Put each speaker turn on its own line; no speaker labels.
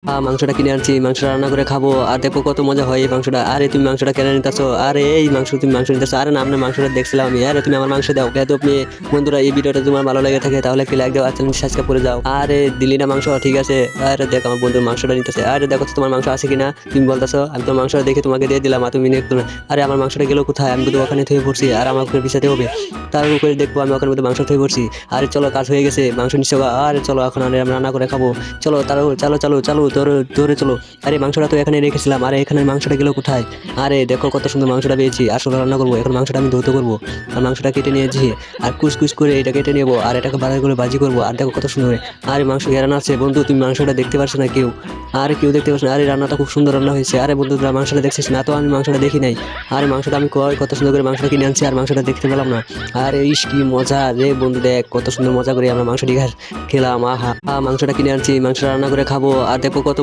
মাংসটা কিনে আনছি, মাংসটা রান্না করে খাবো। আর দেখো কত মজা হয় এই মাংসটা। আরে তুমি মাংসটা কেন নিতেছো? আরে এই মাংস তুমি মাংস নিতেছো? আরে না, আপনার মাংসটা দেখছিলাম আমি। আরে তুমি আমার মাংস দাও। তো আপনি বন্ধুরা, এই ভিডিওটা তোমার ভালো লেগে থাকে তাহলে একটি লাইক দাও আর চ্যানেল সাবস্ক্রাইব করে যাও। আরে দিলি না মাংস? ঠিক আছে। আরে দেখো আমার বন্ধুর মাংসটা নিতেছে। আরে দেখো তো তোমার মাংস আছে কিনা, তুমি বলতেছো। আমি তোমার মাংসটা দেখে তোমাকে দিয়ে দিলাম আর তুমি নিয়ে একটু না। আরে আমার মাংসটা গেলো কোথায়? আমি কিন্তু ওখানে থুয়ে পড়ছি আর আমার ওখানে পিছাতে হবে। তার উপরে দেখবো আমি ওখানে মধ্যে মাংস থুয়ে পড়ছি। আরে চলো, কাজ হয়ে গেছে, মাংস নিশ্চয়। আরে চলো এখন আমরা রান্না করে খাবো। চলো তারও চলো চলো চলো ধরে ধরে চলো। আরে মাংসটা তো এখানে রেখেছিলাম, আরে এখানে মাংসটা গেল কোথায়? আরে দেখো কত সুন্দর মাংসটা পেয়েছি। আসলে রান্না করবো এখন, মাংসটা আমি ধৌত করবো। আর মাংসটা কেটে নিয়েছি আর কুচকুচ করে এটা কেটে নেবো আর এটাকে বাড়াই করে ভাজি করবো। আর দেখো কত সুন্দর। আরে মাংস ঘেরানো আছে বন্ধু, তুমি মাংসটা দেখতে পারছো না কেউ? আরে কেউ দেখতে পাচ্ছ না? আরে রান্নাটা খুব সুন্দর রান্না হয়েছে। আরে বন্ধু তোরা মাংসটা দেখছিস না? তো আমি মাংসটা দেখি নাই। আরে মাংসটা আমি কত সুন্দর করে মাংসটা কিনে আনছি আর মাংসটা দেখতে পেলাম না। আরে ইস কি মজা রে বন্ধু, দেখ কত সুন্দর মজা করে আমরা মাংসটি খেলাম। আহা, মাংসটা কিনে আনছি, মাংসটা রান্না করে খাবো। আর দেখো কত